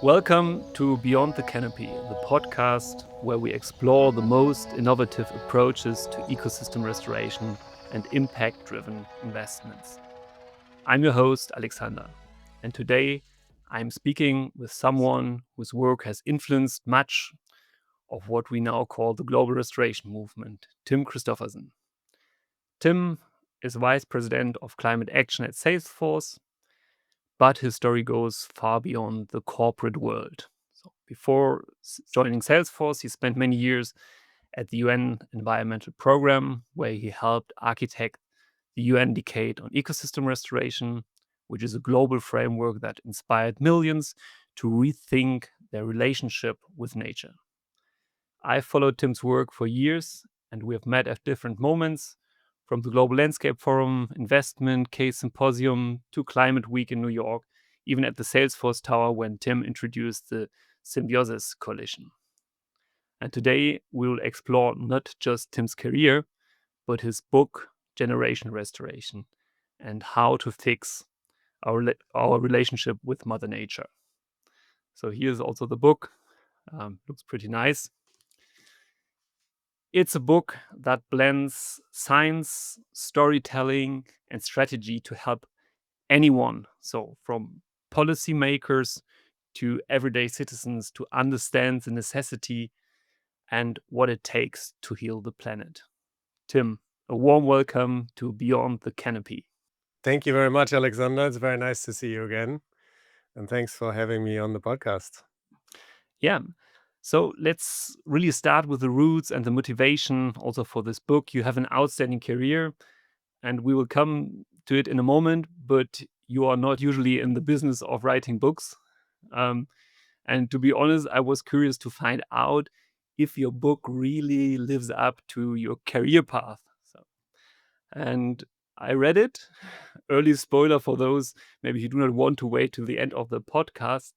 Welcome to Beyond the Canopy, the podcast where we explore the most innovative approaches to ecosystem restoration and impact driven investments. I'm your host, Alexander, and today I'm speaking with someone whose work has influenced much of what we now call the global restoration movement, Tim Christophersen. Tim is Vice President of Climate Action at Salesforce, but his story goes far beyond the corporate world. So before joining Salesforce, he spent many years at the UN Environmental Programme, where he helped architect the UN Decade on Ecosystem Restoration, which is a global framework that inspired millions to rethink their relationship with nature. I followed Tim's work for years, and we have met at different moments, from the Global Landscape Forum, Investment Case Symposium, to Climate Week in New York, even at the Salesforce Tower when Tim introduced the Symbiosis Coalition. And today we will explore not just Tim's career, but his book, Generation Restoration, and how to fix our relationship with Mother Nature. So here's also the book. Looks pretty nice. It's a book that blends science, storytelling, and strategy to help anyone, so from policymakers to everyday citizens, to understand the necessity and what it takes to heal the planet. Tim, a warm welcome to Beyond the Canopy. Thank you very much, Alexander. It's very nice to see you again. And thanks for having me on the podcast. Yeah. So let's really start with the roots and the motivation also for this book. You have an outstanding career, and we will come to it in a moment, but you are not usually in the business of writing books. And to be honest, I was curious to find out if your book really lives up to your career path. And I read it. Early spoiler for those maybe you do not want to wait till the end of the podcast.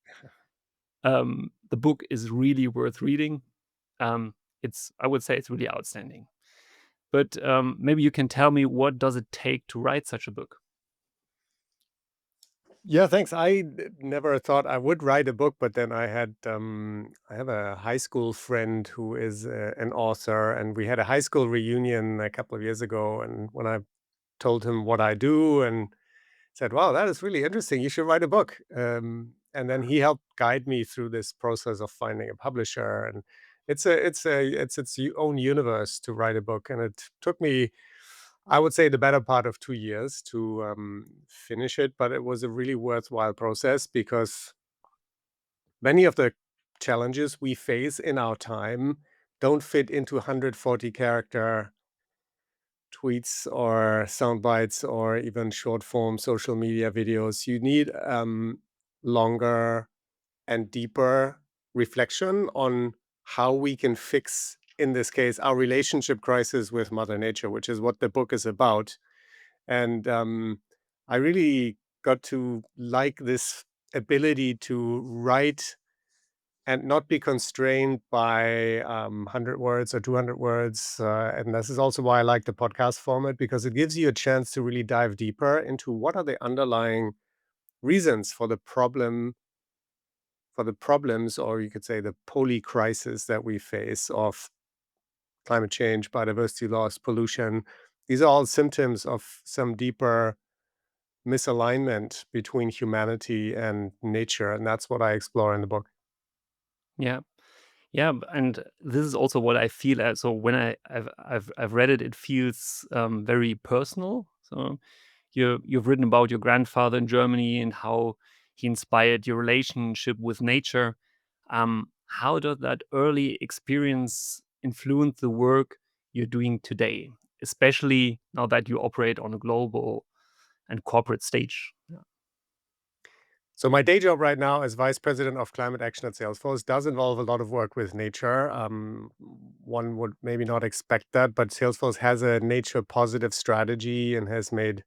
The book is really worth reading. I would say it's really outstanding. But maybe you can tell me, what does it take to write such a book? Yeah, thanks. I never thought I would write a book, but then I have a high school friend who is an author, and we had a high school reunion a couple of years ago. And when I told him what I do, and said, "Wow, that is really interesting. You should write a book." And then he helped guide me through this process of finding a publisher, and it's its own universe to write a book. And it took me, I would say, the better part of 2 years to finish it, but it was a really worthwhile process because many of the challenges we face in our time don't fit into 140 character tweets or sound bites or even short form social media videos. You need longer and deeper reflection on how we can fix, in this case, our relationship crisis with Mother Nature, which is what the book is about. And I really got to like this ability to write and not be constrained by 100 words or 200 words. And this is also why I like the podcast format, because it gives you a chance to really dive deeper into what are the underlying reasons for the problems, or you could say the poly crisis that we face of climate change, biodiversity loss, pollution. These are all symptoms of some deeper misalignment between humanity and nature. And that's what I explore in the book. Yeah. Yeah, and this is also what I feel. So when I've read it, it feels very personal. So you've written about your grandfather in Germany and how he inspired your relationship with nature. How does that early experience influence the work you're doing today, especially now that you operate on a global and corporate stage? Yeah. So my day job right now as vice president of climate action at Salesforce does involve a lot of work with nature. One would maybe not expect that, but Salesforce has a nature positive strategy and has made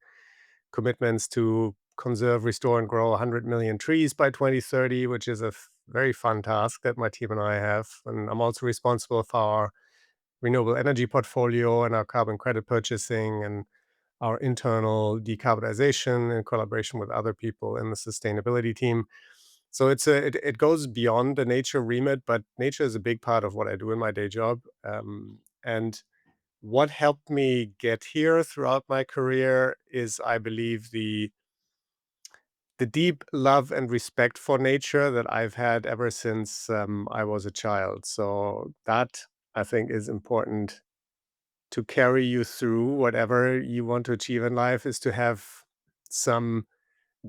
commitments to conserve, restore, and grow 100 million trees by 2030, which is a very fun task that my team and I have. And I'm also responsible for our renewable energy portfolio and our carbon credit purchasing and our internal decarbonization in collaboration with other people in the sustainability team. So it goes beyond the nature remit, but nature is a big part of what I do in my day job. And what helped me get here throughout my career is, I believe, the deep love and respect for nature that I've had ever since I was a child. So that, I think, is important to carry you through whatever you want to achieve in life, is to have some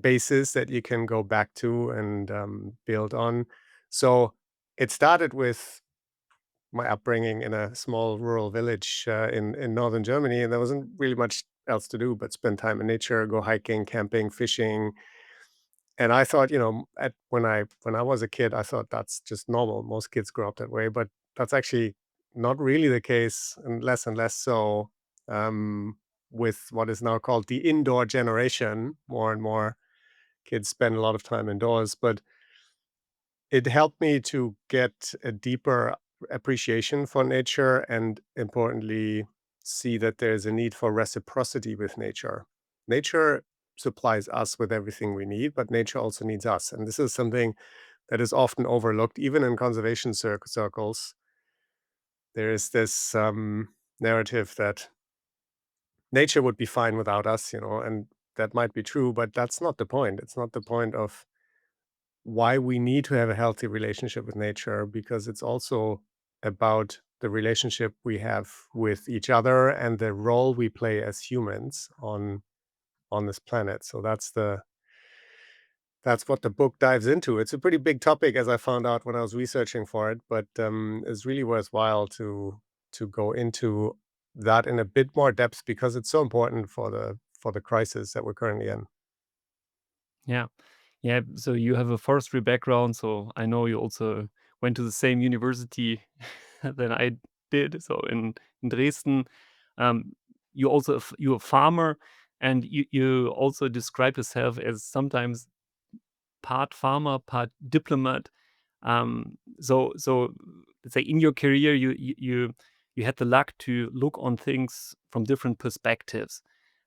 basis that you can go back to and build on. So it started with my upbringing in a small rural village in northern Germany, and there wasn't really much else to do but spend time in nature, go hiking, camping, fishing. And I thought, at when I was a kid, I thought that's just normal. Most kids grow up that way, but that's actually not really the case, and less so, um, with what is now called the indoor generation. More and more kids spend a lot of time indoors, but it helped me to get a deeper appreciation for nature and, importantly, see that there's a need for reciprocity with nature. Nature supplies us with everything we need, but nature also needs us. And this is something that is often overlooked, even in conservation circles. There is this narrative that nature would be fine without us, and that might be true, but that's not the point. It's not the point of why we need to have a healthy relationship with nature, because it's also about the relationship we have with each other and the role we play as humans on this planet. So that's what the book dives into. It's a pretty big topic, as I found out when I was researching for it, but it's really worthwhile to go into that in a bit more depth, because it's so important for the crisis that we're currently in. Yeah. Yeah, so you have a forestry background, so I know you also went to the same university than I did, so in Dresden. Um, you're a farmer, and you also describe yourself as sometimes part farmer, part diplomat. So let's say in your career, you had the luck to look on things from different perspectives.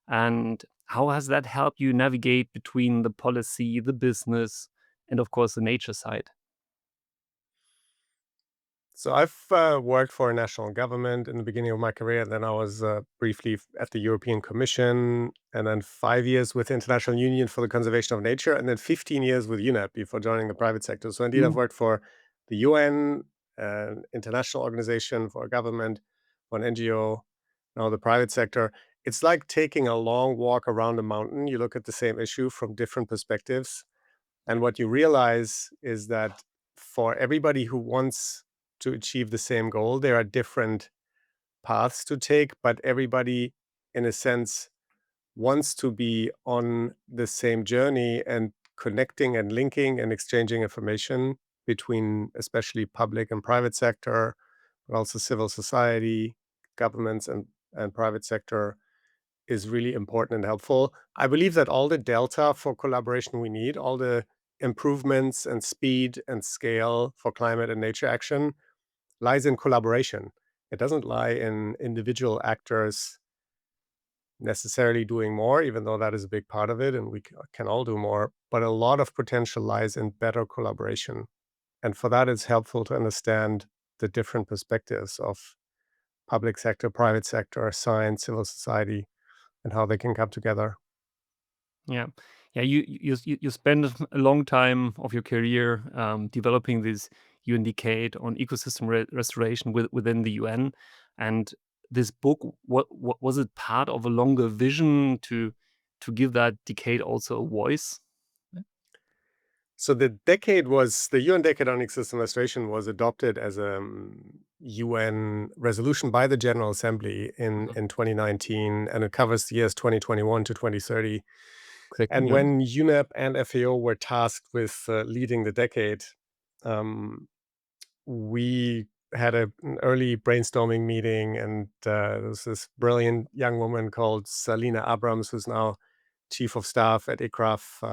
And how has that helped you navigate between the policy, the business, and of course the nature side? So I've worked for a national government in the beginning of my career. Then I was briefly at the European Commission, and then 5 years with the International Union for the Conservation of Nature, and then 15 years with UNEP before joining the private sector. So indeed, I've Mm. worked for the UN, an international organization, for a government, for an NGO, now the private sector. It's like taking a long walk around a mountain. You look at the same issue from different perspectives, and what you realize is that for everybody who wants to achieve the same goal, there are different paths to take, but everybody, in a sense, wants to be on the same journey, and connecting and linking and exchanging information between especially public and private sector, but also civil society, governments, and private sector is really important and helpful. I believe that all the delta for collaboration we need, all the improvements and speed and scale for climate and nature action, lies in collaboration. It doesn't lie in individual actors necessarily doing more, even though that is a big part of it and we can all do more. But a lot of potential lies in better collaboration. And for that, it's helpful to understand the different perspectives of public sector, private sector, science, civil society, and how they can come together. Yeah, yeah. You spend a long time of your career developing this UN decade on ecosystem restoration within the UN, and this book. What was it part of a longer vision to give that decade also a voice? So the UN Decade on Ecosystem Restoration was adopted as a UN resolution by the General Assembly Mhm. in 2019, and it covers the years 2021 to 2030. Exactly. And Yeah. when UNEP and FAO were tasked with leading the decade, um, we had an early brainstorming meeting, and there was this brilliant young woman called Salina Abrams, who's now chief of staff at ICRAF,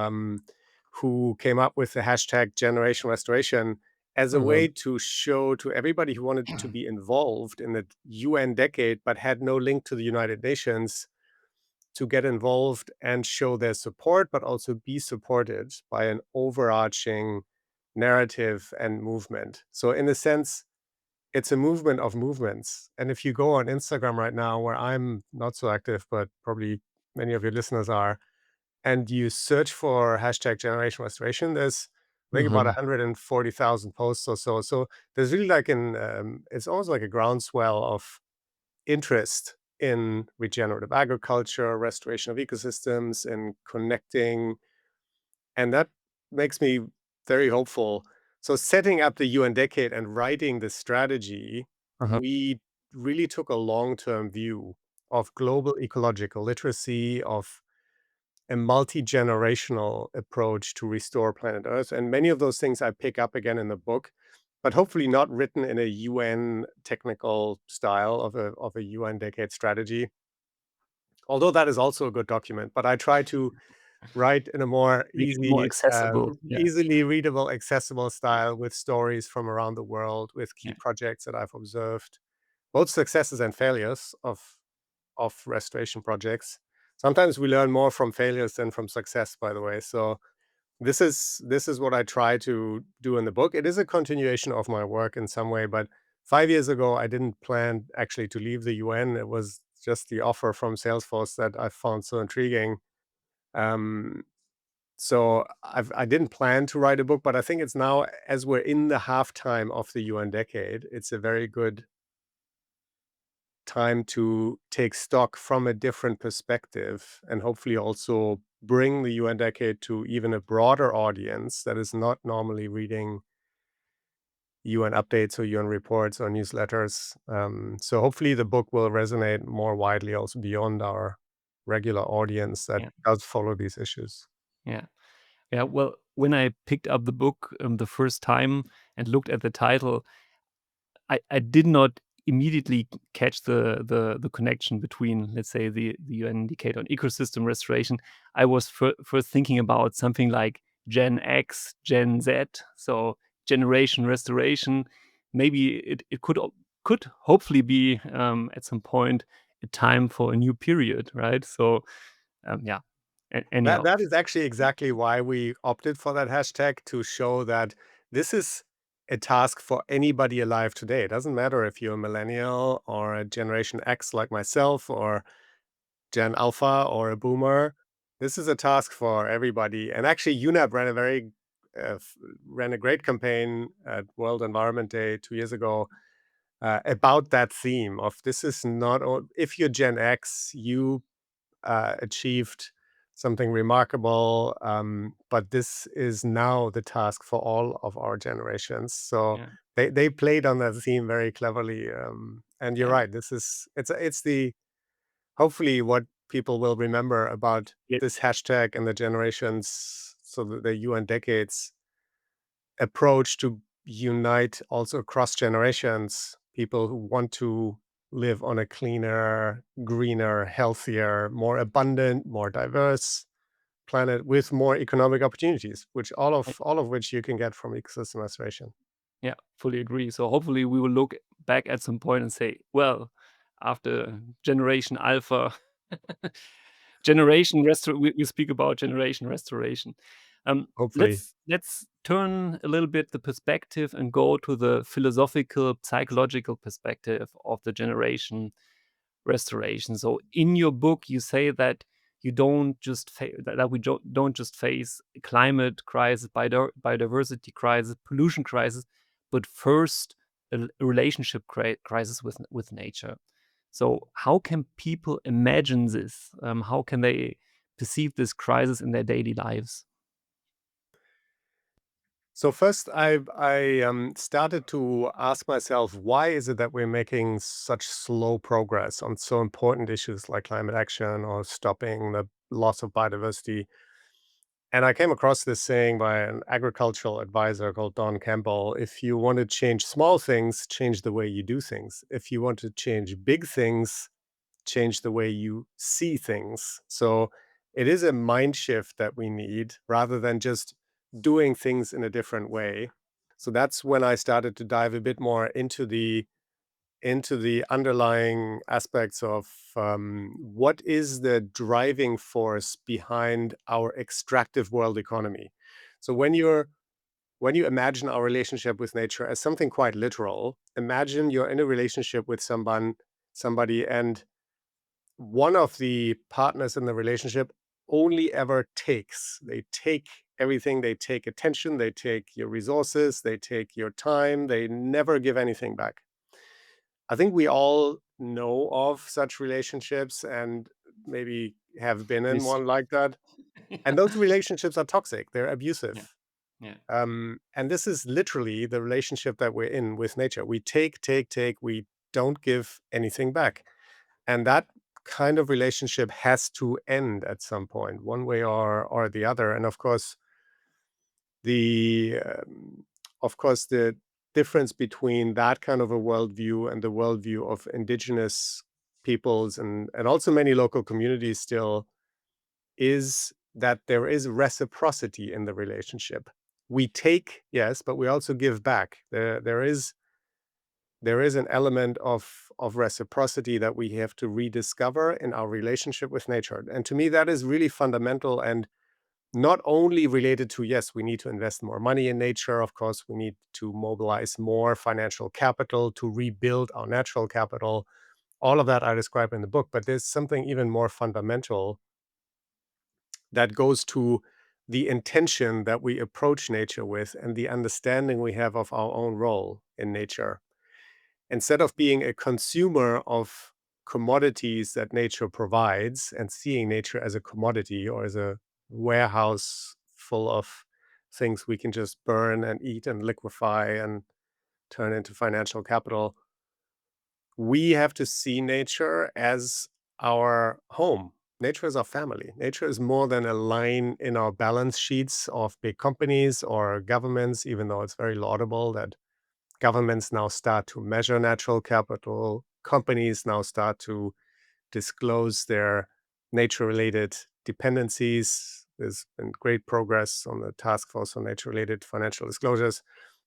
who came up with the hashtag Generation Restoration as a way Um, to show to everybody who wanted to be involved in the UN decade but had no link to the United Nations, to get involved and show their support, but also be supported by an overarching narrative and movement. So, in a sense, it's a movement of movements. And if you go on Instagram right now, where I'm not so active, but probably many of your listeners are, and you search for hashtag generation restoration, there's I think about Hmm. 140,000 posts or so. So there's really like it's almost like a groundswell of interest in regenerative agriculture, restoration of ecosystems, and connecting, and that makes me very hopeful. So setting up the UN decade and writing the strategy, Uh-huh. we really took a long-term view of global ecological literacy, of a multi-generational approach to restore planet Earth. And many of those things I pick up again in the book, but hopefully not written in a UN technical style of a UN decade strategy. Although that is also a good document, but I try to write in a more Make it more easy, accessible. Yeah. easily readable, accessible style with stories from around the world, with key Yeah. projects that I've observed, both successes and failures of restoration projects. Sometimes we learn more from failures than from success, by the way. So this is what I try to do in the book. It is a continuation of my work in some way, but 5 years ago I didn't plan actually to leave the UN. It was just the offer from Salesforce that I found so intriguing. Um, so I didn't plan to write a book, but I think it's now, as we're in the halftime of the UN decade, it's a very good time to take stock from a different perspective and hopefully also bring the UN decade to even a broader audience that is not normally reading UN updates or UN reports or newsletters. So hopefully the book will resonate more widely also beyond our regular audience that Yeah. does follow these issues. Yeah. Yeah. Well, when I picked up the book the first time and looked at the title, I did not immediately catch the connection between, let's say, the UN indicator on ecosystem restoration. I was first thinking about something like Gen X, Gen Z, so generation restoration. Maybe it could hopefully be at some point a time for a new period, right? So yeah. That Anyhow, that is actually exactly why we opted for that hashtag, to show that this is a task for anybody alive today. It doesn't matter if you're a millennial or a Generation X like myself or Gen Alpha or a boomer. This is a task for everybody. And actually, UNEP ran a great campaign at World Environment Day 2 years ago about that theme of this is not if you're Gen X, you achieved something remarkable, but this is now the task for all of our generations. So yeah, they played on that theme very cleverly. And you're yeah, right. It's the hopefully what people will remember about yeah, this hashtag and the generations, so the UN decades approach to unite also across generations, people who want to live on a cleaner, greener, healthier, more abundant, more diverse planet with more economic opportunities, which all of which you can get from ecosystem restoration. yeah, fully agree. So hopefully we will look back at some point and say, well, after generation alpha, we speak about generation restoration. Hopefully. Let's turn a little bit the perspective and go to the philosophical, psychological perspective of the generation restoration. So in your book, you say that you don't just that we don't just face a climate crisis, biodiversity crisis, pollution crisis, but first a relationship crisis with nature. So how can people imagine this? How can they perceive this crisis in their daily lives? So first, I started to ask myself, why is it that we're making such slow progress on so important issues like climate action or stopping the loss of biodiversity? And I came across this saying by an agricultural advisor called Don Campbell: if you want to change small things, change the way you do things. If you want to change big things, change the way you see things. So it is a mind shift that we need rather than just doing things in a different way. So that's when I started to dive a bit more into the into the underlying aspects of what is the driving force behind our extractive world economy. So when you imagine our relationship with nature as something quite literal, imagine you're in a relationship with somebody, and one of the partners in the relationship only ever takes. They take everything, they take attention, they take your resources, they take your time, they never give anything back. I think we all know of such relationships and maybe have been in This one like that. And yeah, those relationships are toxic, they're yeah, abusive. yeah, And this is literally the relationship that we're in with nature. We take, take, take, we don't give anything back. And that kind of relationship has to end at some point, one way or the other. And the of course the difference between that kind of a worldview and the worldview of indigenous peoples and also many local communities still is that there is reciprocity in the relationship. We take, yes, but we also give back. There is an element of reciprocity that we have to rediscover in our relationship with nature. And to me, that is really fundamental and not only related to, yes, we need to invest more money in nature. Of course, we need to mobilize more financial capital to rebuild our natural capital. All of that I describe in the book, but there's something even more fundamental that goes to the intention that we approach nature with and the understanding we have of our own role in nature. Instead of being a consumer of commodities that nature provides and seeing nature as a commodity or as a warehouse full of things we can just burn and eat and liquefy and turn into financial capital, we have to see nature as our home. Nature is our family. Nature is more than a line in our balance sheets of big companies or governments, even though it's very laudable that governments now start to measure natural capital. Companies now start to disclose their nature-related dependencies. There's been great progress on the task force on nature-related financial disclosures.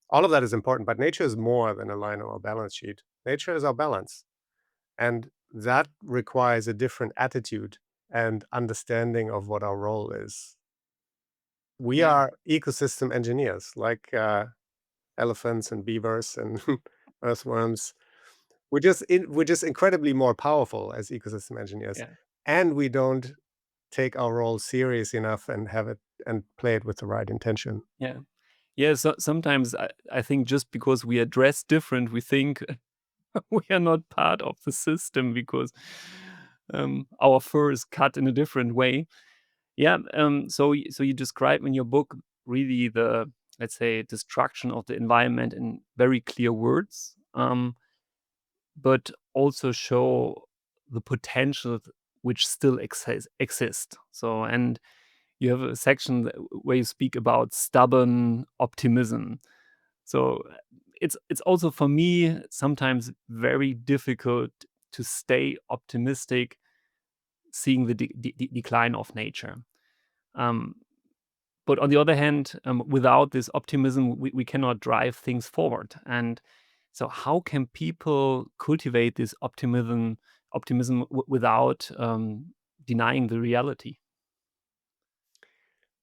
All of that is important, but nature is more than a line on our balance sheet. Nature is our balance. And that requires a different attitude and understanding of what our role is. We yeah, are ecosystem engineers, like elephants and beavers and earthworms. We're just incredibly more powerful as ecosystem engineers, yeah, and we don't take our role serious enough and have it and play it with the right intention. yeah. Yeah, so sometimes I think just because we are dressed different, we think we are not part of the system because our fur is cut in a different way. Yeah, so you describe in your book really the, let's say, destruction of the environment in very clear words, but also show the potential which still exist. So, and you have a section where you speak about stubborn optimism. So it's also for me sometimes very difficult to stay optimistic, seeing the decline of nature. Um, but on the other hand, without this optimism, we cannot drive things forward. And so, how can people cultivate this optimism without denying the reality?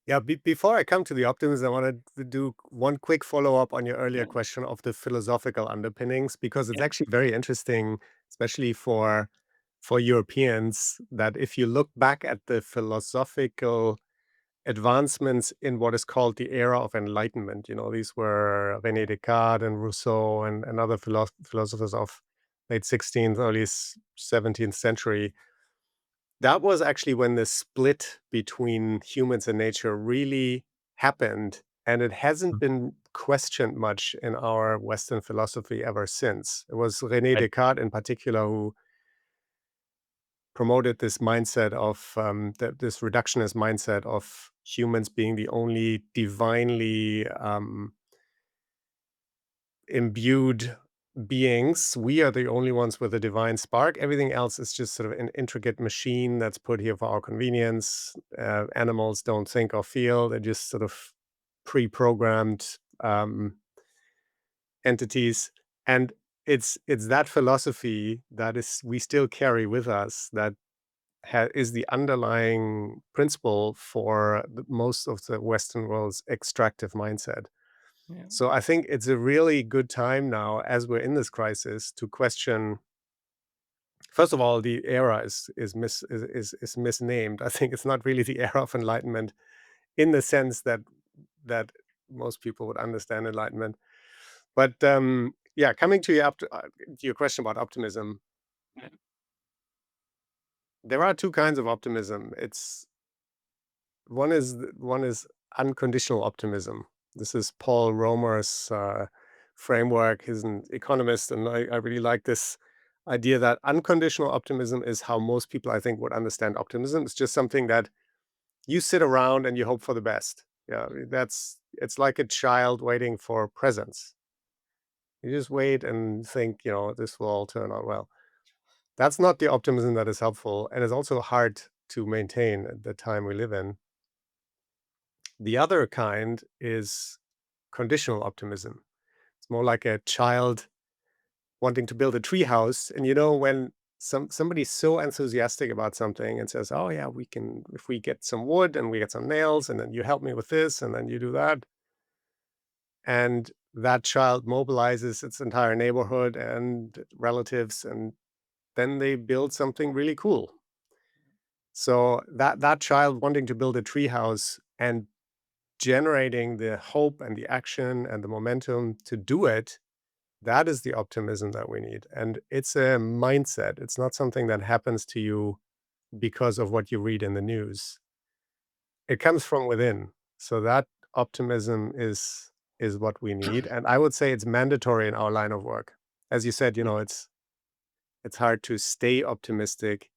Yeah, before I come to the optimism, I wanted to do one quick follow-up on your earlier Yeah, question of the philosophical underpinnings, because it's yeah, actually very interesting, especially for Europeans, that if you look back at the philosophical advancements in what is called the era of enlightenment, these were René Descartes and Rousseau and other philosophers of late 16th, early 17th century. That was actually when the split between humans and nature really happened, and it hasn't been questioned much in our Western philosophy ever since. It was René right, Descartes in particular who promoted this mindset of this reductionist mindset of humans being the only divinely imbued beings. We are the only ones with a divine spark. Everything else is just sort of an intricate machine that's put here for our convenience. Animals don't think or feel, they're just sort of pre programmed entities. And it's that philosophy that is we still carry with us that is the underlying principle for most of the Western world's extractive mindset. Yeah. So I think it's a really good time now, as we're in this crisis, to question. First of all, the era is misnamed. I think it's not really the era of enlightenment in the sense that most people would understand enlightenment. But yeah, coming to your question about optimism, Yeah. there are two kinds of optimism. It's one is unconditional optimism. This is Paul Romer's framework. He's an economist, and I really like this idea that unconditional optimism is how most people, I think, would understand optimism. It's just something that you sit around and you hope for the best. Yeah, it's like a child waiting for presents. You just wait and think, this will all turn out well. That's not the optimism that is helpful, and is also hard to maintain at the time we live in. The other kind is conditional optimism. It's more like a child wanting to build a tree house, and when somebody's so enthusiastic about something and says, "Oh yeah, we can if we get some wood and we get some nails, and then you help me with this, and then you do that," and that child mobilizes its entire neighborhood and relatives, and then they build something really cool. So that child wanting to build a tree house and generating the hope and the action and the momentum to do it, that is the optimism that we need. And it's a mindset. It's not something that happens to you because of what you read in the news. It comes from within. So that optimism is what we need. And I would say it's mandatory in our line of work. As you said, it's hard to stay optimistic,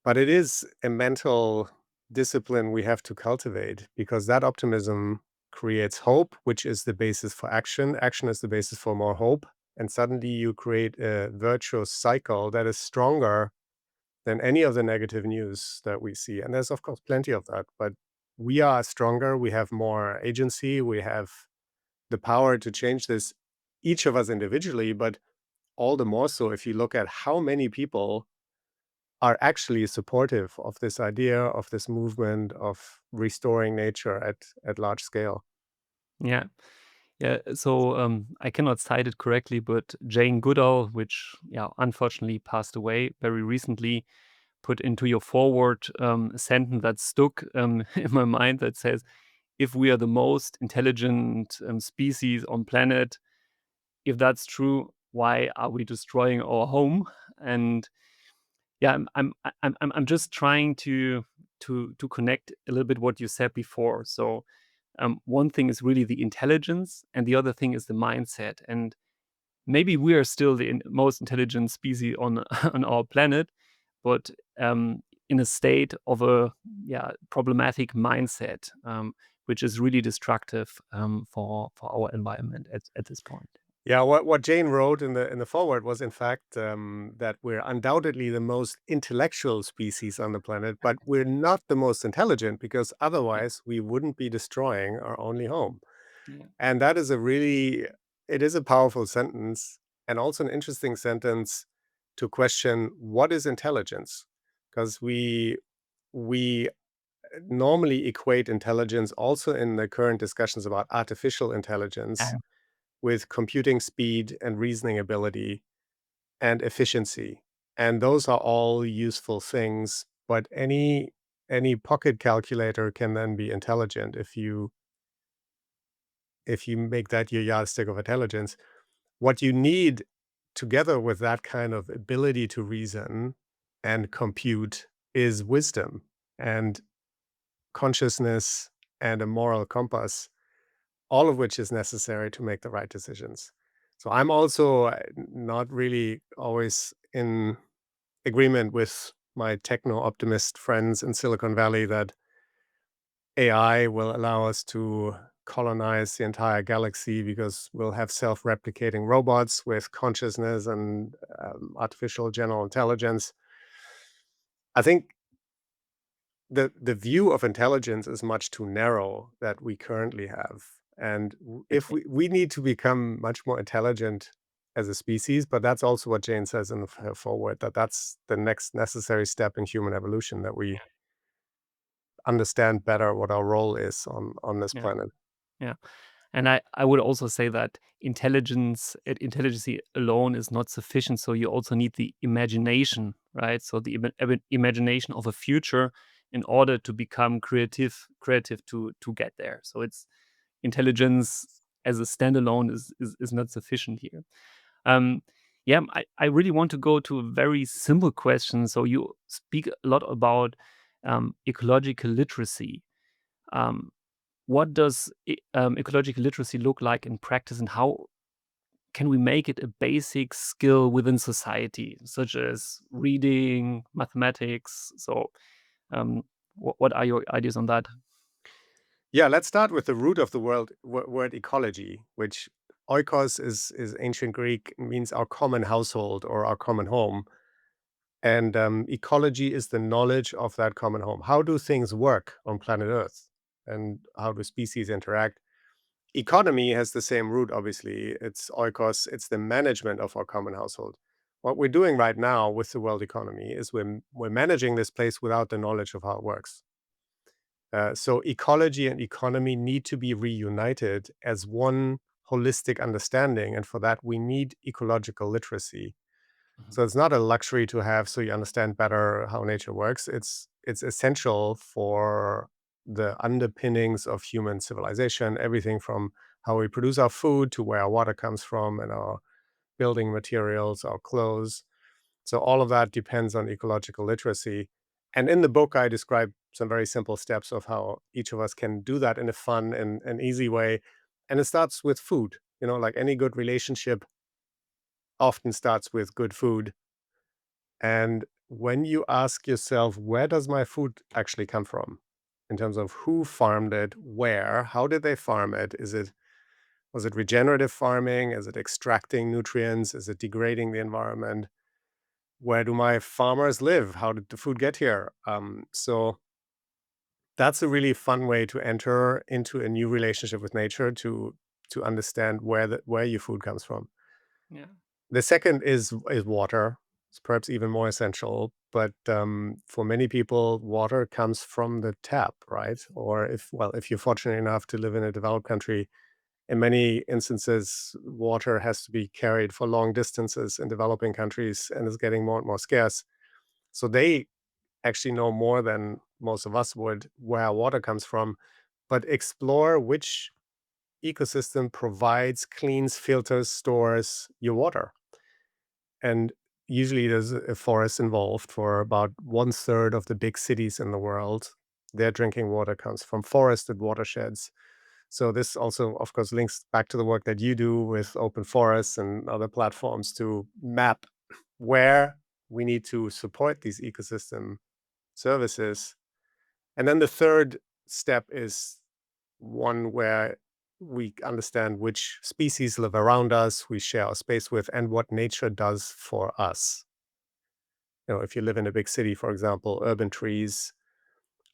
but it is a mental discipline we have to cultivate, because that optimism creates hope, which is the basis for action. Action is the basis for more hope. And suddenly you create a virtuous cycle that is stronger than any of the negative news that we see. And there's, of course, plenty of that. But we are stronger. We have more agency. We have the power to change this, each of us individually, but all the more so if you look at how many people are actually supportive of this idea, of this movement of restoring nature at large scale. Yeah. Yeah. So I cannot cite it correctly, but Jane Goodall, which unfortunately passed away very recently, put into your forward a sentence that stuck in my mind that says, "If we are the most intelligent species on planet, if that's true, why are we destroying our home?" And yeah, I'm just trying to connect a little bit what you said before. So one thing is really the intelligence, and the other thing is the mindset. And maybe we are still the most intelligent species on on our planet, but in a state of a problematic mindset, which is really destructive for our environment at this point. Yeah, what Jane wrote in the forward was, in fact, that we're undoubtedly the most intellectual species on the planet, but we're not the most intelligent, because Yeah, otherwise we wouldn't be destroying our only home. yeah, And that is it is a powerful sentence, and also an interesting sentence to question what is intelligence, because we normally equate intelligence, also in the current discussions about artificial intelligence, yeah, with computing speed and reasoning ability and efficiency. And those are all useful things, but any pocket calculator can then be intelligent if you make that your yardstick of intelligence. What you need, together with that kind of ability to reason and compute, is wisdom and consciousness and a moral compass, all of which is necessary to make the right decisions. So I'm also not really always in agreement with my techno optimist friends in Silicon Valley that AI will allow us to colonize the entire galaxy, because we'll have self-replicating robots with consciousness and artificial general intelligence. I think the view of intelligence is much too narrow that we currently have. And if we need to become much more intelligent as a species. But that's also what Jane says in her foreword, that that's the next necessary step in human evolution, that we understand better what our role is on this Yeah, planet. yeah. And I would also say that intelligence alone is not sufficient. So you also need the imagination, right? So the imagination of a future in order to become creative to get there. So it's intelligence as a standalone is not sufficient here. Um, yeah, I really want to go to a very simple question. So you speak a lot about ecological literacy. Um, what does ecological literacy look like in practice, and how can we make it a basic skill within society, such as reading, mathematics? So, um, what are your ideas on that? Yeah, let's start with the root of the word ecology, which oikos is ancient Greek, means our common household or our common home. And ecology is the knowledge of that common home. How do things work on planet Earth? And how do species interact? Economy has the same root, obviously. It's oikos, it's the management of our common household. What we're doing right now with the world economy is we're managing this place without the knowledge of how it works. So ecology and economy need to be reunited as one holistic understanding. And for that, we need ecological literacy. Mhm. So it's not a luxury to have so you understand better how nature works. It's essential for the underpinnings of human civilization, everything from how we produce our food to where our water comes from and our building materials, our clothes. So all of that depends on ecological literacy. And in the book, I describe some very simple steps of how each of us can do that in a fun and an easy way. And it starts with food. Like any good relationship often starts with good food. And when you ask yourself, where does my food actually come from? In terms of who farmed it, where, how did they farm it? Was it regenerative farming? Is it extracting nutrients? Is it degrading the environment? Where do my farmers live? How did the food get here? So that's a really fun way to enter into a new relationship with nature, to understand where your food comes from. Yeah. The second is water. It's perhaps even more essential, but, for many people, water comes from the tap, right? Or if you're fortunate enough to live in a developed country, in many instances, water has to be carried for long distances in developing countries and is getting more and more scarce. So they actually know more than most of us would where water comes from, but explore which ecosystem provides, cleans, filters, stores your water. And usually there's a forest involved for about one third of the big cities in the world. Their drinking water comes from forested watersheds. So this also, of course, links back to the work that you do with open forests and other platforms to map where we need to support these ecosystem services. And then the third step is one where we understand which species live around us, we share our space with, and what nature does for us. If you live in a big city, for example, urban trees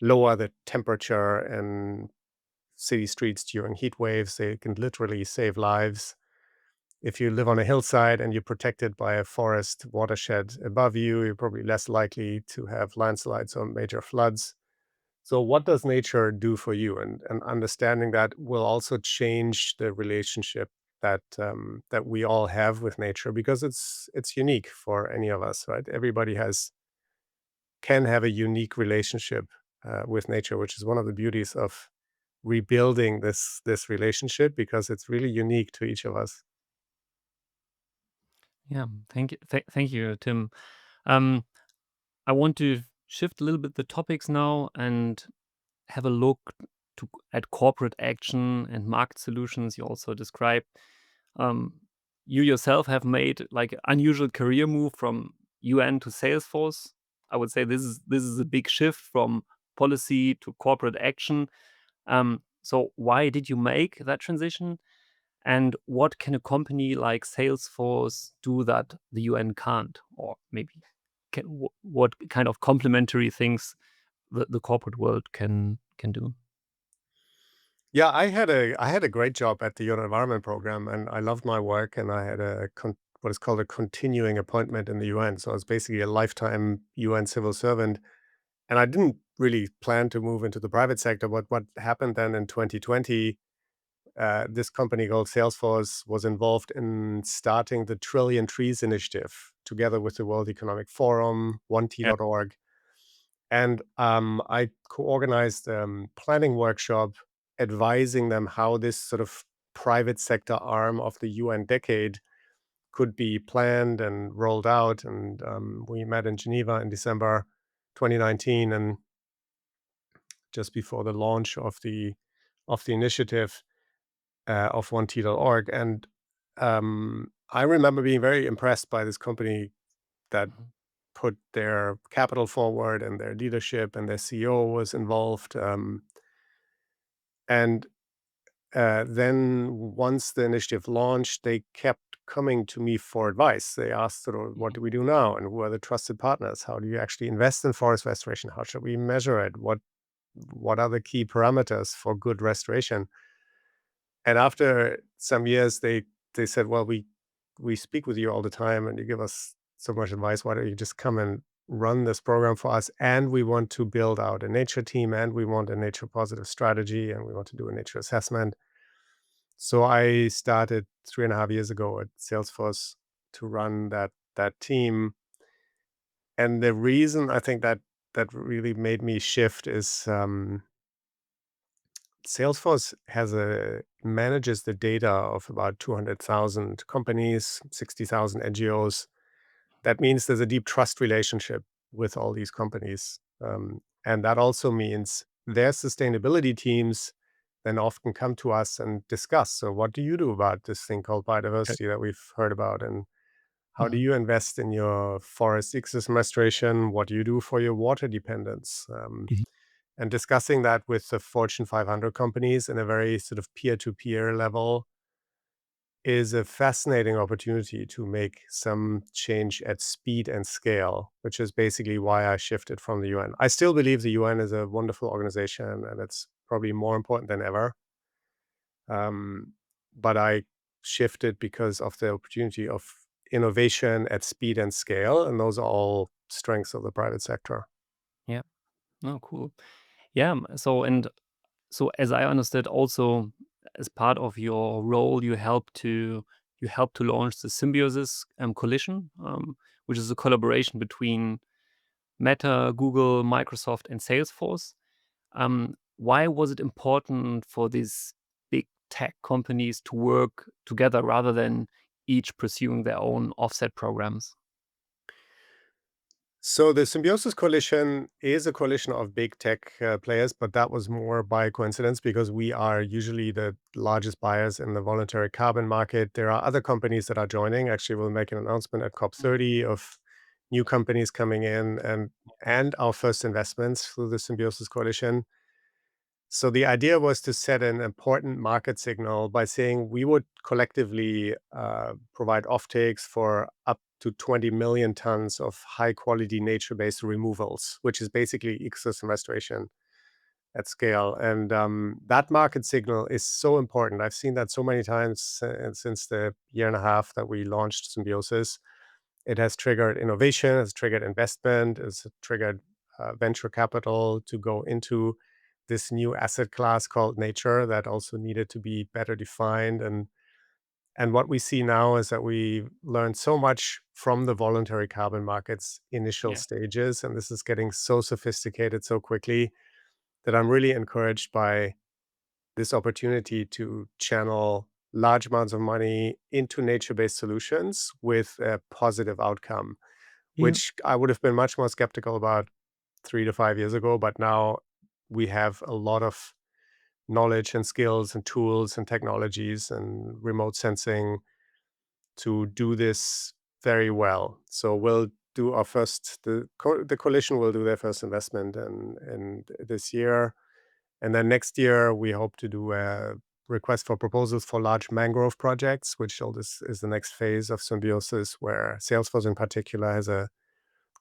lower the temperature in city streets during heat waves. They can literally save lives. If you live on a hillside and you're protected by a forest watershed above you, you're probably less likely to have landslides or major floods. So, what does nature do for you? And understanding that will also change the relationship that we all have with nature, because it's unique for any of us, right? Everybody can have a unique relationship with nature, which is one of the beauties of rebuilding this relationship, because it's really unique to each of us. Yeah. Thank you, Tim. Um, I want to shift a little bit the topics now and have a look at corporate action and market solutions. You also described um, you yourself have made like unusual career move from UN to Salesforce. I would say this is a big shift from policy to corporate action. So why did you make that transition? And what can a company like Salesforce do that the UN can't? Or maybe what kind of complementary things the corporate world can do? Yeah, I had a great job at the Urban Environment Program, and I loved my work, and I had a what is called a continuing appointment in the UN. So it's basically a lifetime UN civil servant. And I didn't really plan to move into the private sector, but what happened then in 2020, this company called Salesforce was involved in starting the Trillion Trees initiative together with the World Economic Forum, Yeah. 1T.org. And I co-organized a planning workshop advising them how this sort of private sector arm of the UN decade could be planned and rolled out. And we met in Geneva in December 2019, and just before the launch of the initiative of 1T.org. And I remember being very impressed by this company that Mhm. put their capital forward and their leadership, and their CEO was involved. And then once the initiative launched, they kept coming to me for advice. They asked, sort of, what Mhm. do we do now? And who are the trusted partners? How do you actually invest in forest restoration? How should we measure it? What are the key parameters for good restoration? And after some years, they said, well, we speak with you all the time and you give us so much advice. Why don't you just come and run this program for us? And we want to build out a nature team, and we want a nature positive strategy, and we want to do a nature assessment. So I started 3.5 years ago at Salesforce to run that team. And the reason I think that really made me shift is Salesforce manages the data of about 200,000 companies, 60,000 NGOs. That means there's a deep trust relationship with all these companies. And that also means their sustainability teams then often come to us and discuss. So, what do you do about this thing called Okay. biodiversity that we've heard about? And how do Mhm. you invest in your forest ecosystem restoration? What do you do for your water dependence? Mhm. And discussing that with the Fortune 500 companies in a very sort of peer-to-peer level is a fascinating opportunity to make some change at speed and scale, which is basically why I shifted from the UN. I still believe the UN is a wonderful organization and it's probably more important than ever. Um, but I shifted because of the opportunity of innovation at speed and scale, and those are all strengths of the private sector. Yeah. Oh, cool. Yeah. So as I understood, also as part of your role, you help to launch the Symbiosis Coalition, which is a collaboration between Meta, Google, Microsoft, and Salesforce. Why was it important for these big tech companies to work together rather than each pursuing their own offset programs? So the Symbiosis Coalition is a coalition of big tech players, but that was more by coincidence because we are usually the largest buyers in the voluntary carbon market. There are other companies that are joining. Actually, we'll make an announcement at Mhm. COP30 of new companies coming in, and our first investments through the Symbiosis Coalition. So the idea was to set an important market signal by saying we would collectively provide offtakes for up to 20 million tons of high quality nature based removals, which is basically ecosystem restoration at scale. And that market signal is so important. I've seen that so many times since the year and a half that we launched Symbiosis. It has triggered innovation, has triggered investment, has triggered venture capital to go into this new asset class called nature that also needed to be better defined. And what we see now is that we learned so much from the voluntary carbon markets initial Yeah. stages, and this is getting so sophisticated so quickly that I'm really encouraged by this opportunity to channel large amounts of money into nature-based solutions with a positive outcome, Yeah. which I would have been much more skeptical about 3 to 5 years ago, but now we have a lot of knowledge and skills and tools and technologies and remote sensing to do this very well. So we'll do our first the coalition will do their first investment in this year, and then next year we hope to do a request for proposals for large mangrove projects, which all this is the next phase of Symbiosis, where Salesforce in particular has a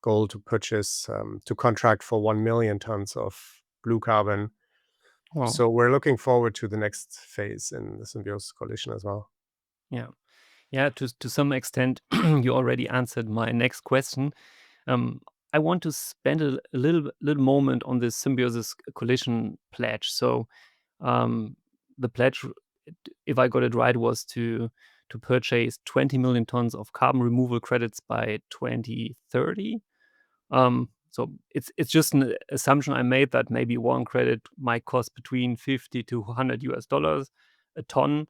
goal to purchase to contract for 1 million tons of blue carbon. Wow. So we're looking forward to the next phase in the Symbiosis Coalition as well. Yeah. Yeah, to some extent, you already answered my next question. Um, I want to spend a little moment on this symbiosis collision pledge. So, um, the pledge, if I got it right, was to purchase 20 million tons of carbon removal credits by 2030. So it's just an assumption I made that maybe one credit might cost between 50 to $100 a ton,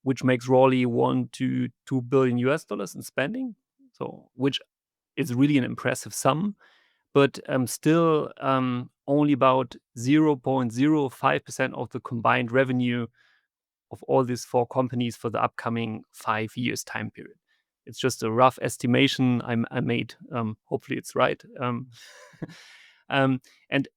which makes roughly 1 to 2 billion US dollars in spending. So which is really an impressive sum, but still only about 0.05% of the combined revenue of all these four companies for the upcoming 5 years time period. It's just a rough estimation I made. Hopefully, it's right. Um, and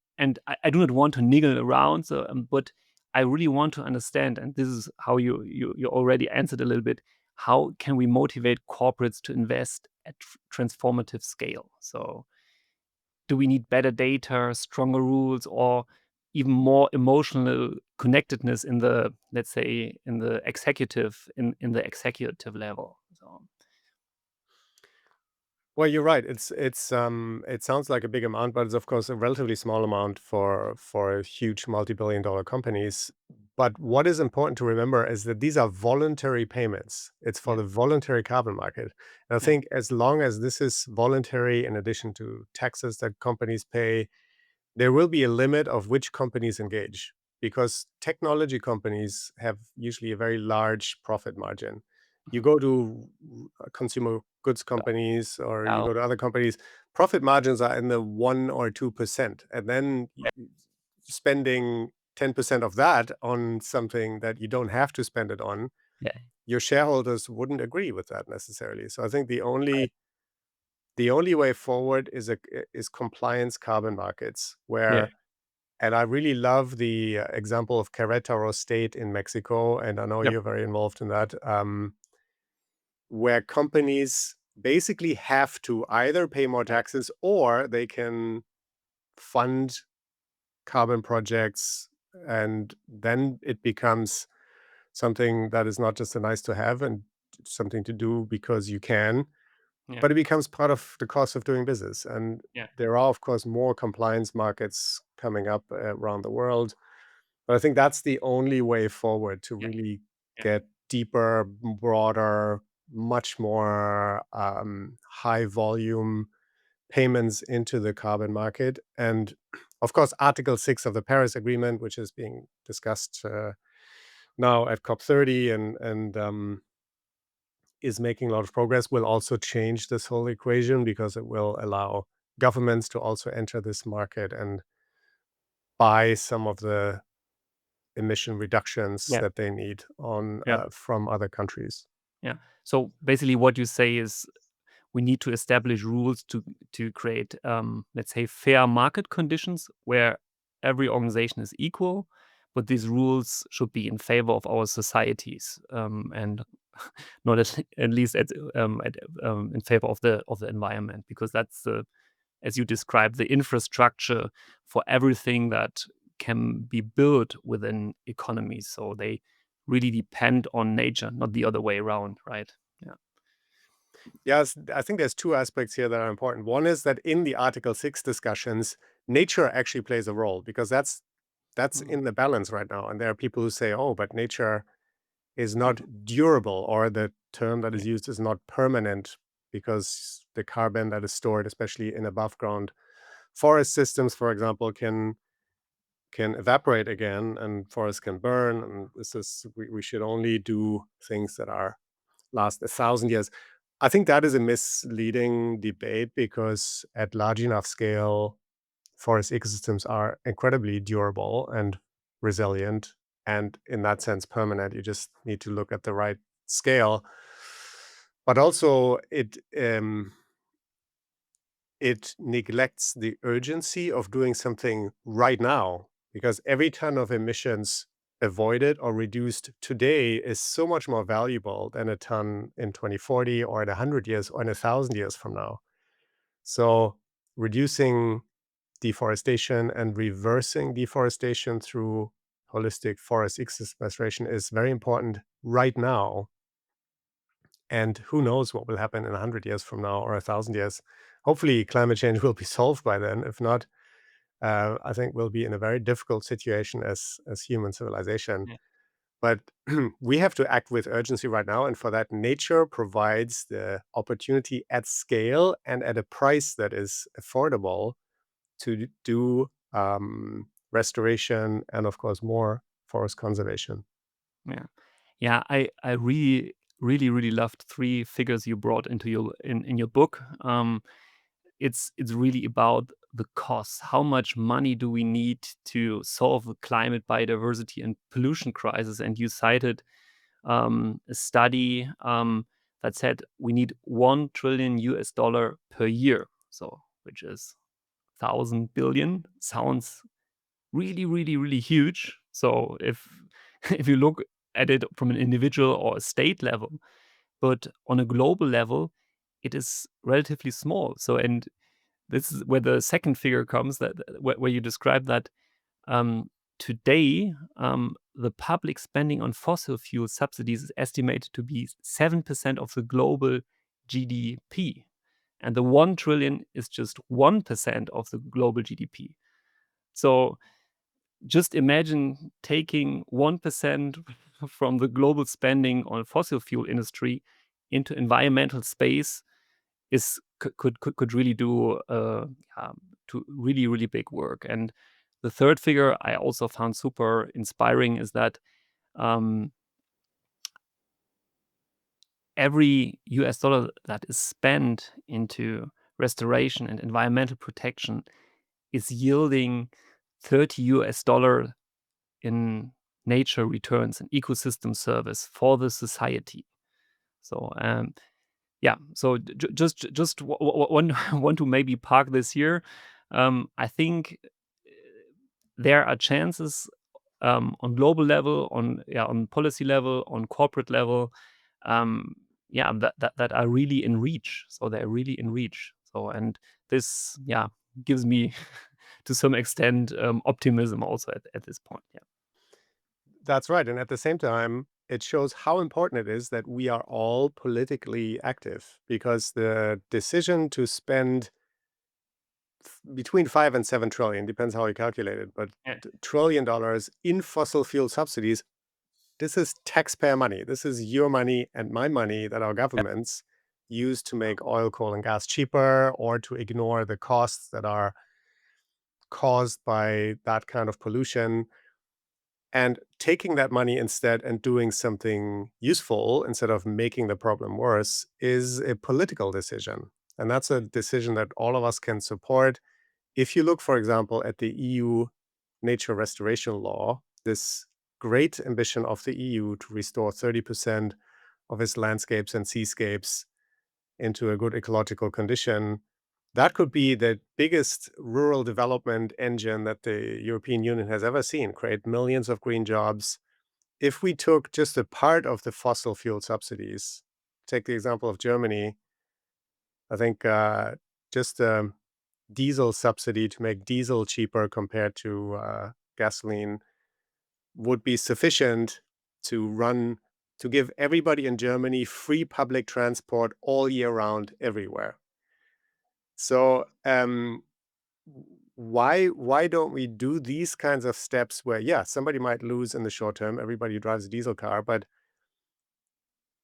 I do not want to niggle around, so, but I really want to understand, and this is how you already answered a little bit. How can we motivate corporates to invest at transformative scale? So do we need better data, stronger rules, or even more emotional connectedness in the, let's say, in the executive level? So Well, you're right. It sounds like a big amount, but it's of course a relatively small amount for huge multi-billion dollar companies. But what is important to remember is that these are voluntary payments. It's for yeah, the voluntary carbon market. And I yeah, think as long as this is voluntary, in addition to taxes that companies pay, there will be a limit of which companies engage, because technology companies have usually a very large profit margin. You mhm, go to consumer goods companies or you yeah, go to other companies, profit margins are in the 1 or 2%. And then spending 10% of that on something that you don't have to spend it on, yeah, your shareholders wouldn't agree with that necessarily. So I think the right, only way forward is compliance carbon markets, yeah, where and I really love the example of Querétaro State in Mexico, and I know yep, you're very involved in that, where companies basically have to either pay more yeah, taxes or they can fund carbon projects, and then it becomes something that is not just a nice to have and something to do because you can, yeah, but it becomes part of the cost of doing business. And yeah, there are, of course, more compliance markets coming up around the world. But I think that's the only way forward to yeah, really yeah, get deeper, broader, much more high volume payments into the carbon market. And of course, Article 6 of the Paris Agreement, which is being discussed now at COP30 and is making a lot of progress, will also change this whole equation, because it will allow governments to also enter this market and buy some of the emission reductions yeah, that they need on yeah, from other countries. yeah. So basically, what you say is we need to establish rules to create, let's say, fair market conditions where every organization is equal, but these rules should be in favor of our societies, and not at least in favor of the environment, because that's the, as you described, the infrastructure for everything that can be built within economies. So they really depend on nature, not the other way around, right? Yeah. Yes, I think there's two aspects here that are important. One is that in the Article 6 discussions, nature actually plays a role, because that's Mm, in the balance right now. And there are people who say, "Oh, but nature is not mhm. durable," or the term that Yeah. is used is not permanent, because the carbon that is stored, especially in above ground forest systems, for example, can evaporate again, and forests can burn. And this is we should only do things that are last 1,000 years. I think that is a misleading debate, because at large enough scale, forest ecosystems are incredibly durable and resilient, and in that sense permanent. You just need to look at the right scale. But also it neglects the urgency of doing something right now, because every ton of emissions avoided or reduced today is so much more valuable than a ton in 2040 or in 100 years or in 1,000 years from now. So reducing deforestation and reversing deforestation through holistic forest ecosystem restoration is very important right now. And who knows what will happen in 100 years from now or 1,000 years. Hopefully, climate change will be solved by then. If not, I think we'll be in a very difficult situation as human civilization. Yeah. But we have to act with urgency right now. And for that, nature provides the opportunity at scale and at a price that is affordable to do restoration and, of course, more forest conservation. Yeah. Yeah, I really loved three figures you brought into in your book. It's really about the costs. How much money do we need to solve the climate, biodiversity, and pollution crisis? And you cited a study that said we need $1 trillion per year. So, which is 1,000 billion. Sounds really huge. So if if you look at it from an individual or a state level, but on a global level, it is relatively small. So, and this is where the second figure comes, that where you describe that um, today the public spending on fossil fuel subsidies is estimated to be 7% of the global GDP, and the 1 trillion is just 1% of the global GDP. So just imagine taking 1% from the global spending on fossil fuel industry into environmental space is could really do to really big work. And the third figure I also found super inspiring is that um, every US dollar that is spent into restoration and environmental protection is yielding 30 US dollar in nature returns and ecosystem service for the society. So yeah, so just want to maybe park this here. I think there are chances on global level, on policy level, on corporate level, um, yeah, that are really in reach. So they're really in reach. So and this, yeah, gives me to some extent optimism also at this point. Yeah. That's right. And at the same time, it shows how important it is that we are all politically active because the decision to spend between 5 and 7 trillion, depends how you calculate it, but Yeah. trillion dollars in fossil fuel subsidies, this is taxpayer money. This is your money and my money that our governments use to make oil, coal, and gas cheaper or to ignore the costs that are caused by that kind of pollution. And taking that money instead and doing something useful instead of making the problem worse is a political decision. And that's a decision that all of us can support. If you look, for example, at the EU nature restoration law, this great ambition of the EU to restore 30% of its landscapes and seascapes into a good ecological condition, that could be the biggest rural development engine that the European Union has ever seen, create millions of green jobs. If we took just a part of the fossil fuel subsidies, take the example of Germany, I think just diesel subsidy to make diesel cheaper compared to gasoline would be sufficient to run to give everybody in Germany free public transport all year round everywhere. So why don't we do these kinds of steps where, yeah, somebody might lose in the short term, everybody who drives a diesel car, but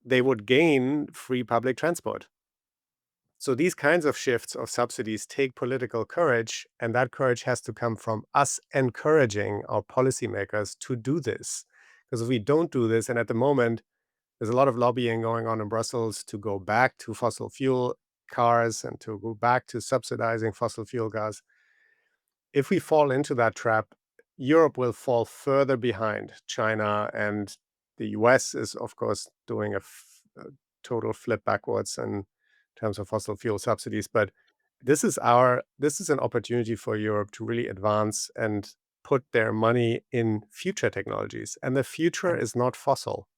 they would gain free public transport. So these kinds of shifts of subsidies take political courage, and that courage has to come from us encouraging our policymakers to do this. Because if we don't do this, and at the moment, there's a lot of lobbying going on in Brussels to go back to fossil fuel cars and to go back to subsidizing fossil fuel gas. If we fall into that trap, Europe will fall further behind China, and the US is, of course, doing a total flip backwards in terms of fossil fuel subsidies. But this is an opportunity for Europe to really advance and put their money in future technologies. And the future Yeah, is not fossil.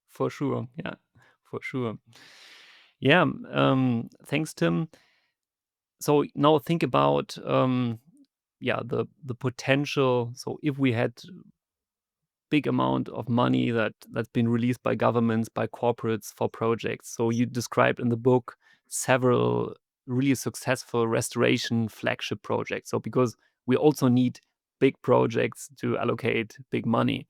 for sure. Yeah, for sure. Yeah, thanks, Tim. So now think about yeah, the potential. So if we had big amount of money that's been released by governments, by corporates for projects. So you described in the book several really successful restoration flagship projects. So because we also need big projects to allocate big money.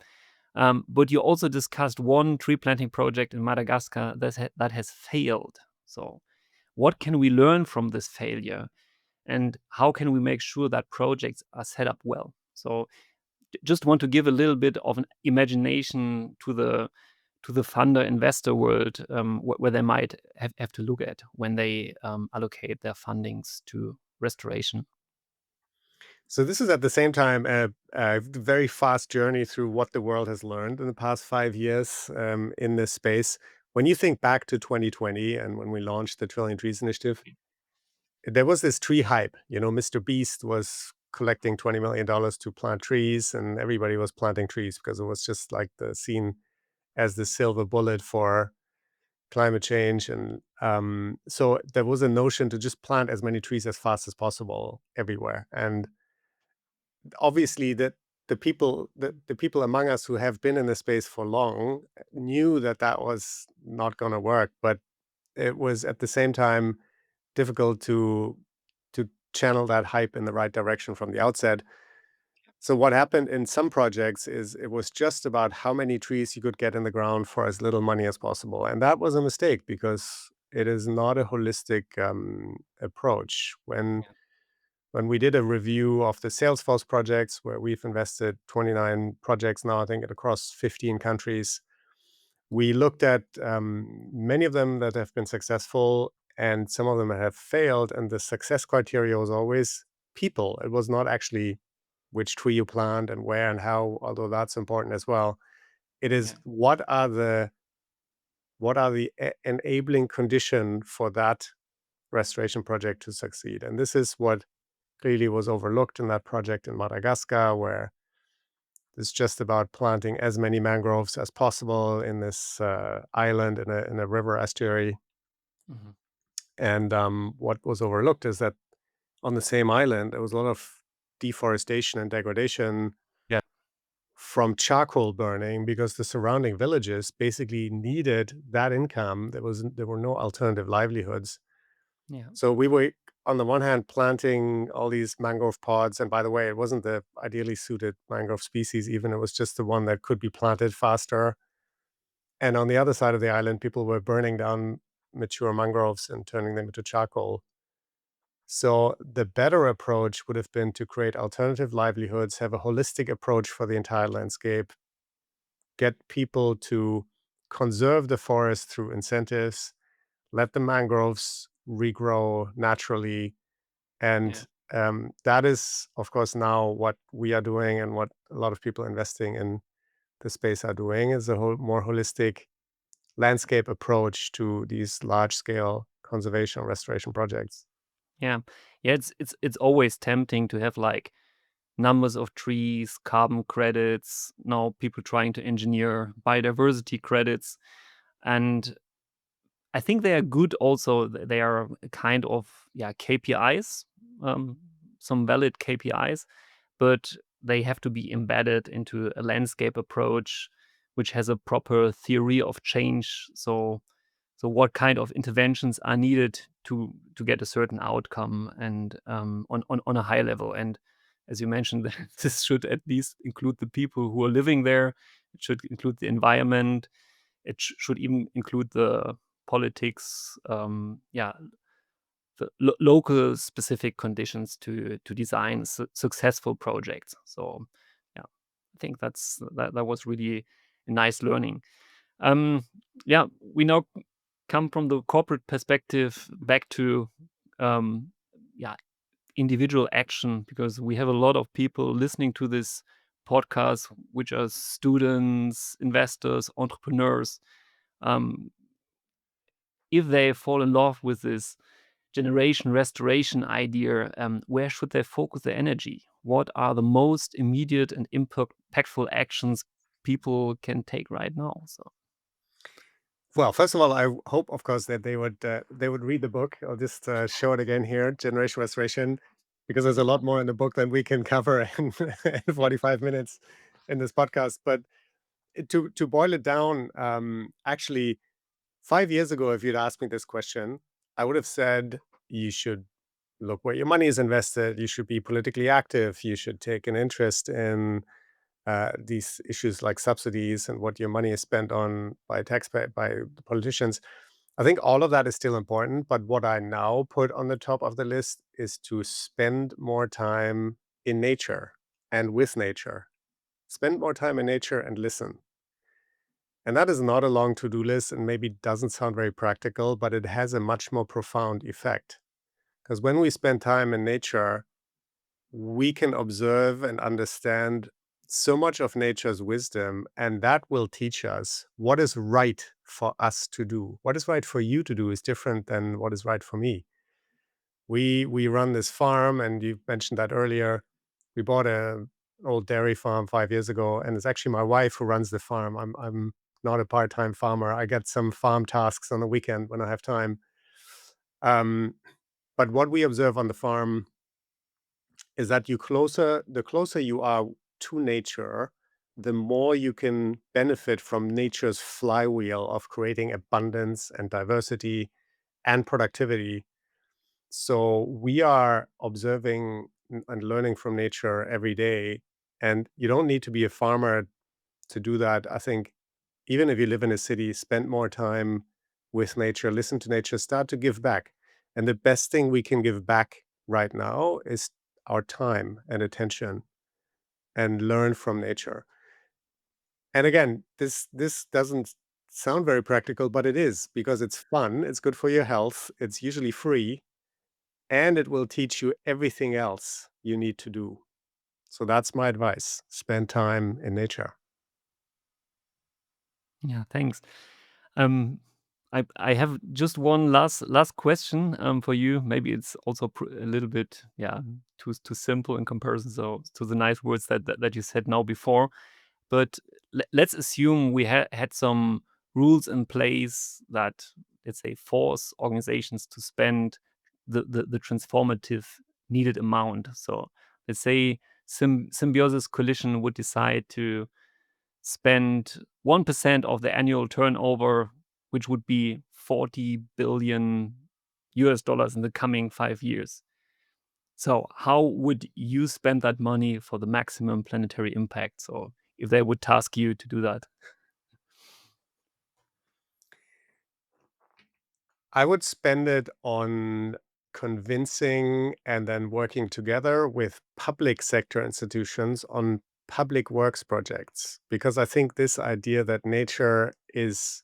But you also discussed one tree planting project in Madagascar that has failed. So what can we learn from this failure? And how can we make sure that projects are set up well? So just want to give a little bit of an imagination to the funder investor world, where they might have to look at when they allocate their fundings to restoration. So this is at the same time a very fast journey through what the world has learned in the past 5 years in this space. When you think back to 2020 and when we launched the Trillion Trees Initiative, there was this tree hype. You know, Mr. Beast was collecting $20 million to plant trees, and everybody was planting trees because it was just like the seen as the silver bullet for climate change. And so there was a notion to just plant as many trees as fast as possible everywhere. And obviously the people among us who have been in the space for long knew that that was not going to work, but it was at the same time difficult to channel that hype in the right direction from the outset. So what happened in some projects is it was just about how many trees you could get in the ground for as little money as possible, and that was a mistake because it is not a holistic approach. When we did a review of the Salesforce projects, where we've invested 29 projects now, I think, across 15 countries, we looked at many of them that have been successful and some of them that have failed. And the success criteria was always people. It was not actually which tree you plant and where and how, although that's important as well. It is Yeah, what are the enabling condition for that restoration project to succeed. And this is what clearly was overlooked in that project in Madagascar, where it's just about planting as many mangroves as possible in this island in a river estuary. mhm, And what was overlooked is that on the same island, there was a lot of deforestation and degradation yeah, from charcoal burning because the surrounding villages basically needed that income. There were no alternative livelihoods. yeah, So we were, on the one hand, planting all these mangrove pods, and by the way, it wasn't the ideally suited mangrove species even, it was just the one that could be planted faster. And on the other side of the island, people were burning down mature mangroves and turning them into charcoal. So the better approach would have been to create alternative livelihoods, have a holistic approach for the entire landscape, get people to conserve the forest through incentives, let the mangroves regrow naturally. yeah, And that is, of course, now what we are doing and what a lot of people investing in the space are doing is a whole more holistic landscape approach to these large scale conservation and restoration projects. yeah, yeah. It's always tempting to have like numbers of trees, carbon credits. Now people trying to engineer biodiversity credits, and I think they are good also. They are a kind of, yeah, KPIs, um, some valid KPIs, but they have to be embedded into a landscape approach, which has a proper theory of change. So what kind of interventions are needed to get a certain outcome, and on a high level. And as you mentioned, this should at least include the people who are living there. It should include the environment. It should even include the politics, yeah, the local specific conditions to design successful projects. So, yeah, I think that was really a nice learning. Um, yeah, we now come from the corporate perspective back to, um, yeah, individual action, because we have a lot of people listening to this podcast, which are students, investors, entrepreneurs. Um, if they fall in love with this generation restoration idea, where should they focus their energy? What are the most immediate and impactful actions people can take right now? So, Well, first of all, I hope, of course, that they would read the book. I'll just show it again here, Generation Restoration, because there's a lot more in the book than we can cover in, in yeah, 45 minutes in this podcast. But to boil it down, actually, 5 years ago, if you'd asked me this question, I would have said you should look where your money is invested. You should be politically active. You should take an interest in these issues like subsidies and what your money is spent on by taxpayer by the politicians. I think all of that is still important, but what I now put on the top of the list is to spend more time in nature and with nature. Spend more time in nature and listen. And that is not a long to-do list and maybe doesn't sound very practical, but it has a much more profound effect. Because when we spend time in nature, we can observe and understand so much of nature's wisdom, and that will teach us what is right for us to do. What is right for you to do is different than what is right for me. We run this farm, and you mentioned that earlier. We bought a old dairy farm 5 years ago, and it's actually my wife who runs the farm. I'm not a part-time farmer. I get some farm tasks on the weekend when I have time. Um, but what we observe on the farm is that the closer you are to nature, the more you can benefit from nature's flywheel of creating abundance and diversity and productivity. So we are observing and learning from nature every day. And you don't need to be a farmer to do that. I think even if you live in a city, spend more time with nature, listen to nature, start to give back. And the best thing we can give back right now is our time and attention and learn from nature. And again, this doesn't sound very practical, but it is because it's fun, it's good for your health, it's usually free, and it will teach you everything else you need to do. So that's my advice. Spend time in nature. Yeah, thanks. Um, I have just one last question for you. Maybe it's also a little bit, yeah, too simple in comparison so to the nice words that you said now before. But let's assume we had some rules in place that, let's say, force organizations to spend the transformative needed amount. So let's say Symbiosis Coalition would decide to spend 1% of the annual turnover, which would be 40 billion US dollars in the coming 5 years. So, how would you spend that money for the maximum planetary impact? So, if they would task you to do that. I would spend it on convincing and then working together with public sector institutions on public works projects, because I think this idea that nature is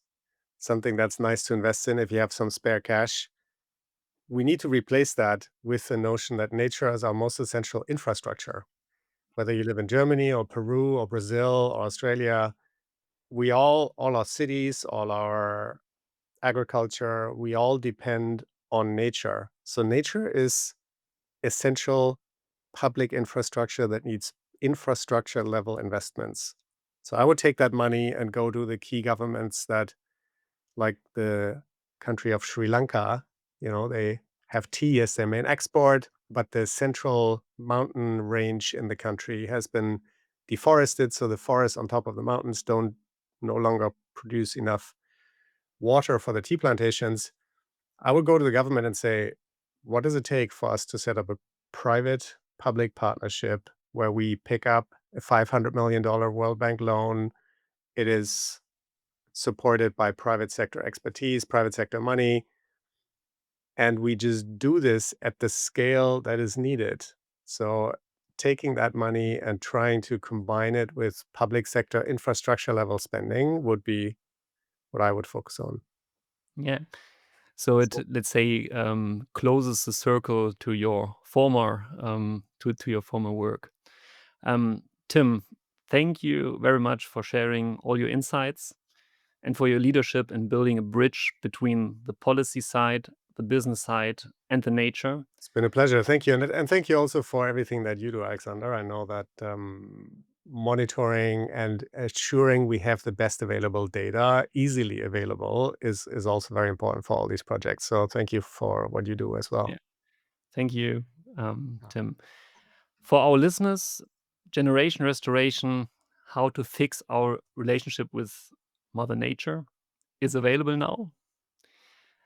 something that's nice to invest in if you have some spare cash, we need to replace that with the notion that nature is our most essential infrastructure. Whether you live in Germany or Peru or Brazil or Australia, we all our cities, all our agriculture, we all depend on nature. So nature is essential public infrastructure that needs infrastructure level investments. So I would take that money and go to the key governments that, like the country of Sri Lanka, they have tea as their main export, but the central mountain range in the country has been deforested. So the forests on top of the mountains don't no longer produce enough water for the tea plantations. I would go to the government and say, what does it take for us to set up a private public partnership where we pick up a $500 million World Bank loan? It is supported by private sector expertise, private sector money, and we just do this at the scale that is needed. So taking that money and trying to combine it with public sector infrastructure level spending would be what I would focus on. Yeah. So it, So let's say, closes the circle to your former to your former work. Tim, thank you very much for sharing all your insights and for your leadership in building a bridge between the policy side, the business side, and the nature. it's been a pleasure. Thank you. And thank you also for everything that you do, Alexander. I know that monitoring and assuring we have the best available data easily available is also very important for all these projects. So thank you for what you do as well. Yeah. Thank you, Tim. For our listeners, generation restoration how to fix our relationship with Mother Nature is available now.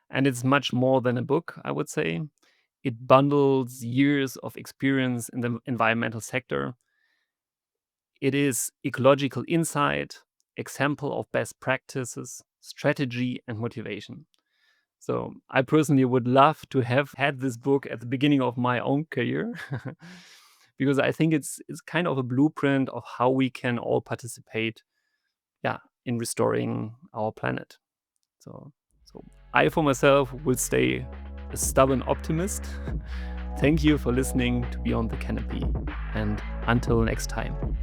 And it's much more than a book, I would say. It bundles years of experience in the environmental sector. It is ecological insight, example of best practices, strategy, and motivation. So I personally would love to have had this book at the beginning of my own career because I think it's kind of a blueprint of how we can all participate, yeah, in restoring our planet. So so I for myself will stay a stubborn optimist. Thank you for listening to Beyond the Canopy, and until next time.